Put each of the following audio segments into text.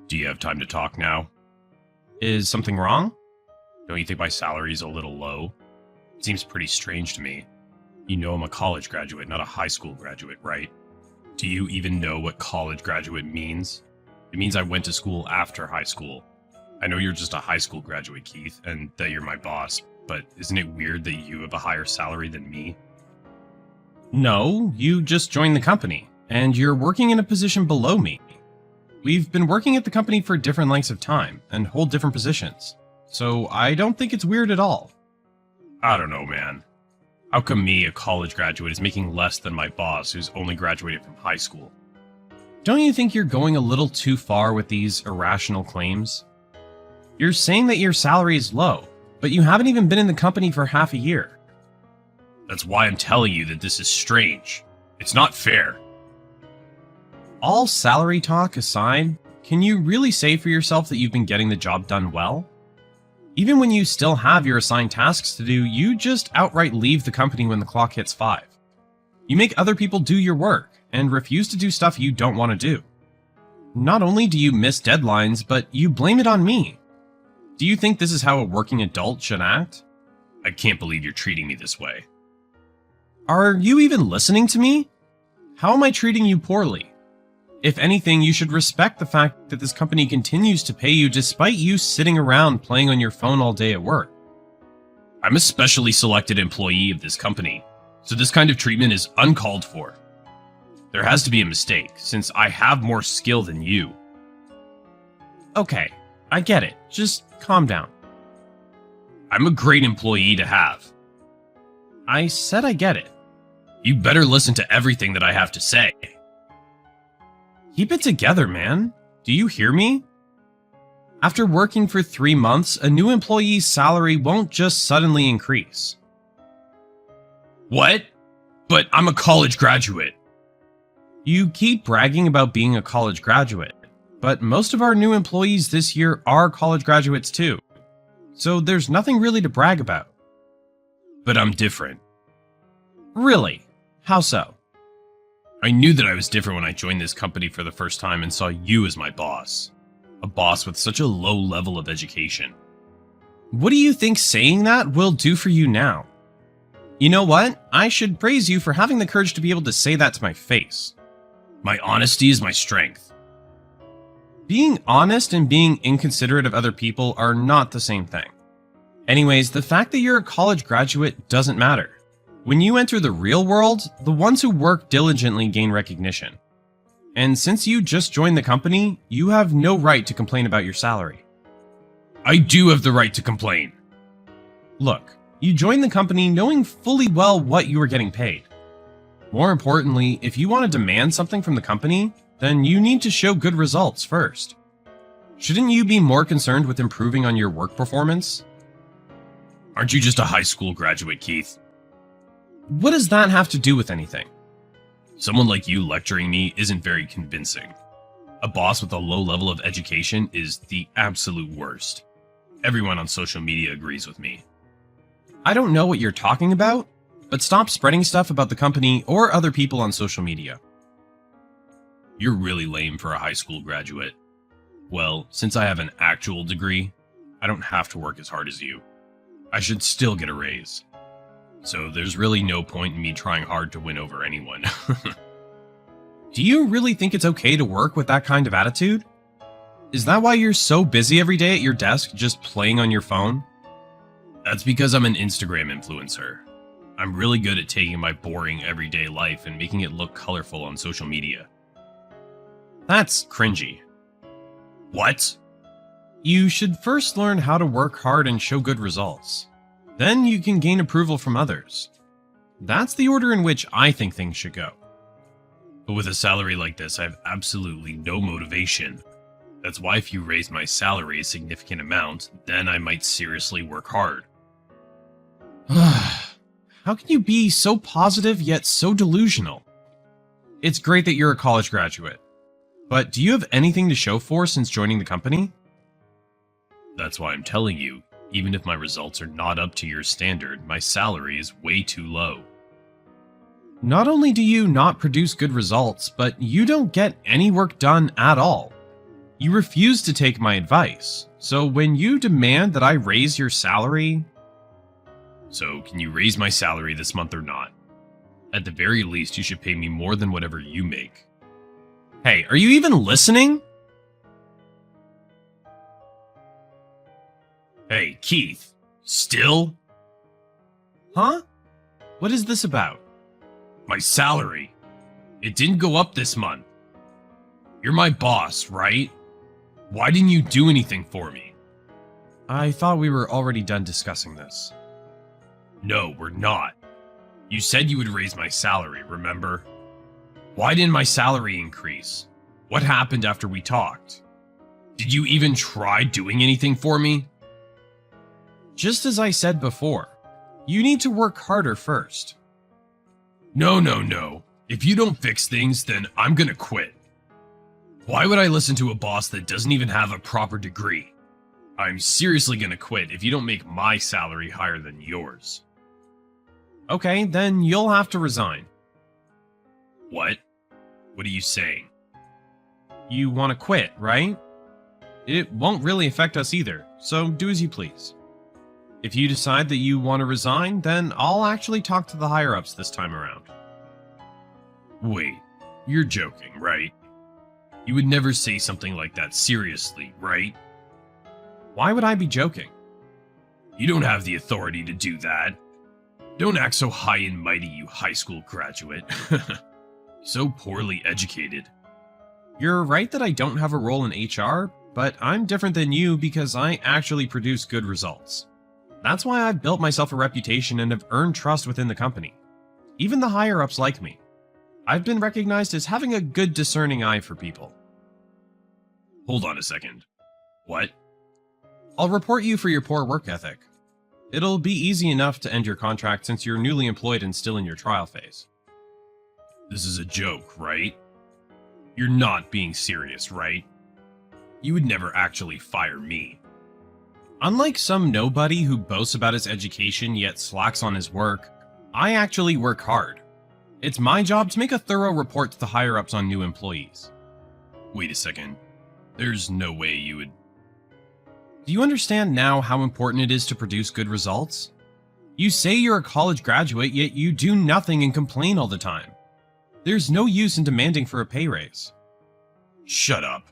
Do you have time to talk now? Is something wrong? Don't you think my salary is a little low? It seems pretty strange to me. You know I'm a college graduate, not a high school graduate, right? Do you even know what college graduate means? It means I went to school after high school. I know you're just a high school graduate, Keith, and that you're my boss, but isn't it weird that you have a higher salary than me? No, you just joined the company, and you're working in a position below me. We've been working at the company for different lengths of time and hold different positions, so I don't think it's weird at all. I don't know, man. How come me, a college graduate, is making less than my boss who's only graduated from high school? Don't you think you're going a little too far with these irrational claims? You're saying that your salary is low, but you haven't even been in the company for half a year. That's why I'm telling you that this is strange. It's not fair. All salary talk aside, can you really say for yourself that you've been getting the job done well? Even when you still have your assigned tasks to do, you just outright leave the company when the clock hits 5. You make other people do your work and refuse to do stuff you don't want to do. Not only do you miss deadlines, but you blame it on me. Do you think this is how a working adult should act? I can't believe you're treating me this way. Are you even listening to me? How am I treating you poorly? If anything, you should respect the fact that this company continues to pay you despite you sitting around playing on your phone all day at work. I'm a specially selected employee of this company, so this kind of treatment is uncalled for. There has to be a mistake, since I have more skill than you. Okay, I get it. Just calm down. I'm a great employee to have. I said I get it. You better listen to everything that I have to say. Keep it together, man. Do you hear me? After working for 3 months, a new employee's salary won't just suddenly increase. What? But I'm a college graduate. You keep bragging about being a college graduate, but most of our new employees this year are college graduates too. So there's nothing really to brag about. But I'm different. Really? How so? I knew that I was different when I joined this company for the first time and saw you as my boss. A boss with such a low level of education. What do you think saying that will do for you now? You know what? I should praise you for having the courage to be able to say that to my face. My honesty is my strength. Being honest and being inconsiderate of other people are not the same thing. Anyways, the fact that you're a college graduate doesn't matter. When you enter the real world, the ones who work diligently gain recognition. And since you just joined the company, you have no right to complain about your salary. I do have the right to complain. Look, you joined the company knowing fully well what you were getting paid. More importantly, if you want to demand something from the company, then you need to show good results first. Shouldn't you be more concerned with improving on your work performance? Aren't you just a high school graduate, Keith? What does that have to do with anything? Someone like you lecturing me isn't very convincing. A boss with a low level of education is the absolute worst. Everyone on social media agrees with me. I don't know what you're talking about, but stop spreading stuff about the company or other people on social media. You're really lame for a high school graduate. Well, since I have an actual degree, I don't have to work as hard as you. I should still get a raise. So there's really no point in me trying hard to win over anyone. Do you really think it's okay to work with that kind of attitude? Is that why you're so busy every day at your desk just playing on your phone? That's because I'm an Instagram influencer. I'm really good at taking my boring everyday life and making it look colorful on social media. That's cringy. What? You should first learn how to work hard and show good results. Then you can gain approval from others. That's the order in which I think things should go. But with a salary like this, I have absolutely no motivation. That's why if you raise my salary a significant amount, then I might seriously work hard. How can you be so positive yet so delusional? It's great that you're a college graduate, but do you have anything to show for since joining the company? That's why I'm telling you, even if my results are not up to your standard, my salary is way too low. Not only do you not produce good results, but you don't get any work done at all. You refuse to take my advice, so when you demand that I raise your salary... So, can you raise my salary this month or not? At the very least, you should pay me more than whatever you make. Hey, are you even listening? Hey, Keith. Still? Huh? What is this about? My salary. It didn't go up this month. You're my boss, right? Why didn't you do anything for me? I thought we were already done discussing this. No, we're not. You said you would raise my salary, remember? Why didn't my salary increase? What happened after we talked? Did you even try doing anything for me? Just as I said before, you need to work harder first. No. If you don't fix things, then I'm gonna quit. Why would I listen to a boss that doesn't even have a proper degree? I'm seriously gonna quit if you don't make my salary higher than yours. Okay, then you'll have to resign. What? What are you saying? You want to quit, right? It won't really affect us either, so do as you please. If you decide that you want to resign, then I'll actually talk to the higher-ups this time around. Wait, you're joking, right? You would never say something like that seriously, right? Why would I be joking? You don't have the authority to do that. Don't act so high and mighty, you high school graduate. So poorly educated. You're right that I don't have a role in HR, but I'm different than you because I actually produce good results. That's why I've built myself a reputation and have earned trust within the company. Even the higher-ups like me. I've been recognized as having a good discerning eye for people. Hold on a second. What? I'll report you for your poor work ethic. It'll be easy enough to end your contract since you're newly employed and still in your trial phase. This is a joke, right? You're not being serious, right? You would never actually fire me. Unlike some nobody who boasts about his education yet slacks on his work, I actually work hard. It's my job to make a thorough report to the higher-ups on new employees. Wait a second. There's no way you would... Do you understand now how important it is to produce good results? You say you're a college graduate, yet you do nothing and complain all the time. There's no use in demanding for a pay raise. Shut up.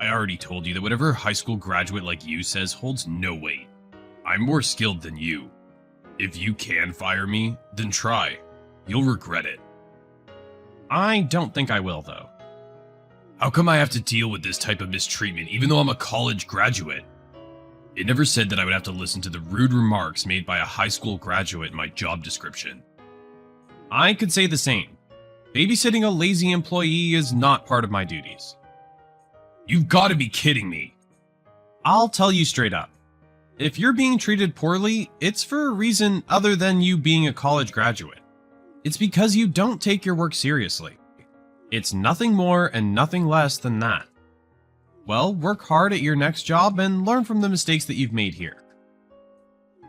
I already told you that whatever a high school graduate like you says holds no weight. I'm more skilled than you. If you can fire me, then try. You'll regret it. I don't think I will, though. How come I have to deal with this type of mistreatment even though I'm a college graduate? It never said that I would have to listen to the rude remarks made by a high school graduate in my job description. I could say the same. Babysitting a lazy employee is not part of my duties. You've got to be kidding me. I'll tell you straight up. If you're being treated poorly, it's for a reason other than you being a college graduate. It's because you don't take your work seriously. It's nothing more and nothing less than that. Well, work hard at your next job and learn from the mistakes that you've made here.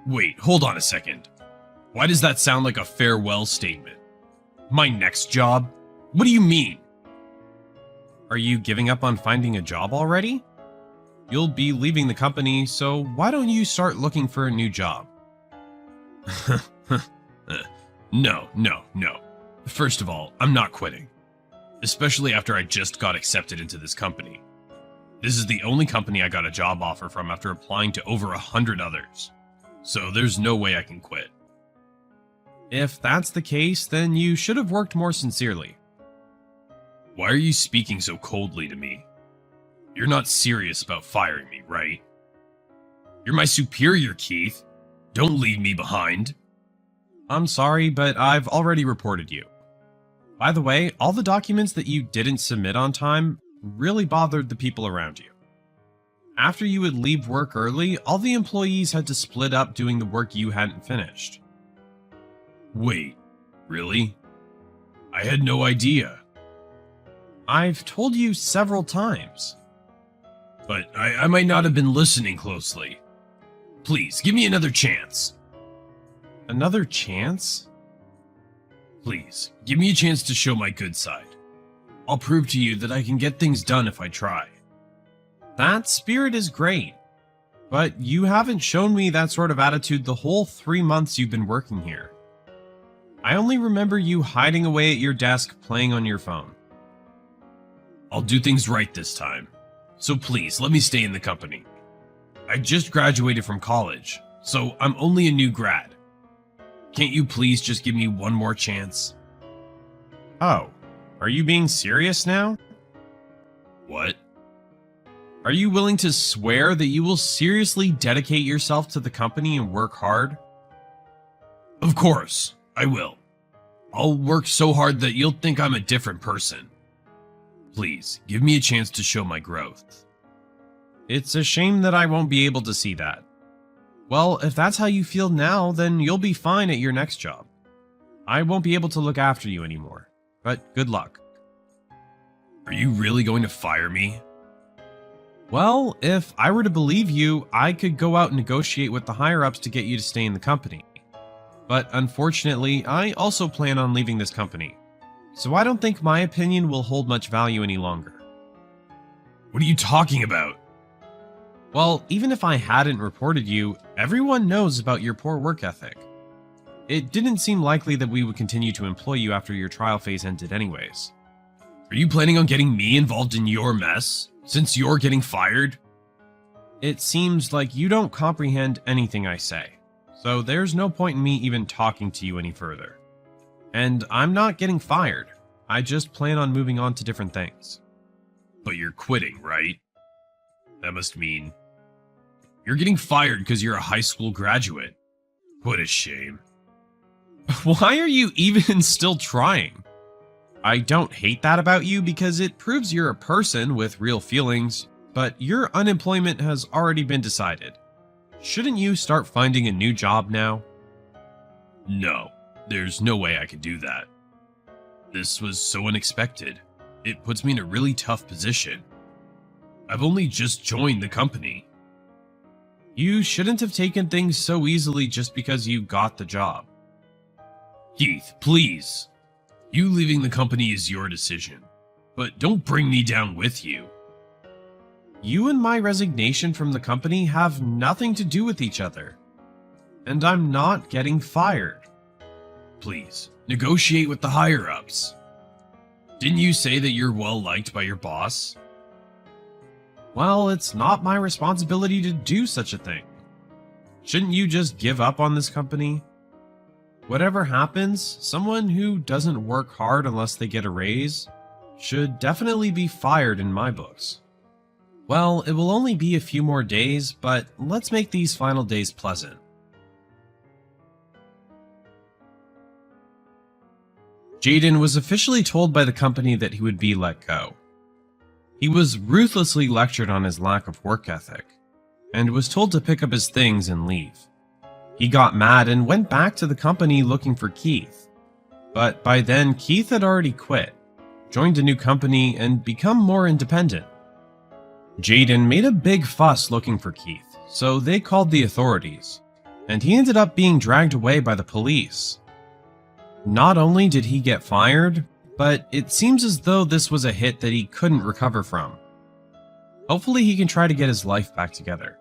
Wait, hold on a second. Why does that sound like a farewell statement? My next job? What do you mean? Are you giving up on finding a job already? You'll be leaving the company, so why don't you start looking for a new job? No. First of all, I'm not quitting. Especially after I just got accepted into this company. This is the only company I got a job offer from after applying to over 100 others. So there's no way I can quit. If that's the case, then you should have worked more sincerely. Why are you speaking so coldly to me? You're not serious about firing me, right? You're my superior, Keith. Don't leave me behind. I'm sorry, but I've already reported you. By the way, all the documents that you didn't submit on time really bothered the people around you. After you would leave work early, all the employees had to split up doing the work you hadn't finished. Wait, really? I had no idea. I've told you several times. But I might not have been listening closely. Please, give me another chance. Another chance? Please, give me a chance to show my good side. I'll prove to you that I can get things done if I try. That spirit is great, but you haven't shown me that sort of attitude the whole 3 months you've been working here. I only remember you hiding away at your desk playing on your phone. I'll do things right this time, so please let me stay in the company. I just graduated from college, so I'm only a new grad. Can't you please just give me one more chance? Oh, are you being serious now? What? Are you willing to swear that you will seriously dedicate yourself to the company and work hard? Of course, I will. I'll work so hard that you'll think I'm a different person. Please, give me a chance to show my growth. It's a shame that I won't be able to see that. Well, if that's how you feel now, then you'll be fine at your next job. I won't be able to look after you anymore, but good luck. Are you really going to fire me? Well, if I were to believe you, I could go out and negotiate with the higher-ups to get you to stay in the company. But unfortunately, I also plan on leaving this company, so I don't think my opinion will hold much value any longer. What are you talking about? Well, even if I hadn't reported you, everyone knows about your poor work ethic. It didn't seem likely that we would continue to employ you after your trial phase ended anyways. Are you planning on getting me involved in your mess, since you're getting fired? It seems like you don't comprehend anything I say, so there's no point in me even talking to you any further. And I'm not getting fired, I just plan on moving on to different things. But you're quitting, right? That must mean you're getting fired because you're a high school graduate. What a shame. Why are you even still trying? I don't hate that about you because it proves you're a person with real feelings, but your unemployment has already been decided. Shouldn't you start finding a new job now? No, there's no way I could do that. This was so unexpected. It puts me in a really tough position. I've only just joined the company. You shouldn't have taken things so easily just because you got the job. Keith, please. You leaving the company is your decision, but don't bring me down with you. You and my resignation from the company have nothing to do with each other, and I'm not getting fired. Please, negotiate with the higher-ups. Didn't you say that you're well liked by your boss? Well, it's not my responsibility to do such a thing. Shouldn't you just give up on this company? Whatever happens, someone who doesn't work hard unless they get a raise should definitely be fired in my books. Well, it will only be a few more days, but let's make these final days pleasant. Jaden was officially told by the company that he would be let go. He was ruthlessly lectured on his lack of work ethic, and was told to pick up his things and leave. He got mad and went back to the company looking for Keith. But by then, Keith had already quit, joined a new company, and become more independent. Jaden made a big fuss looking for Keith, so they called the authorities, and he ended up being dragged away by the police. Not only did he get fired, but it seems as though this was a hit that he couldn't recover from. Hopefully he can try to get his life back together.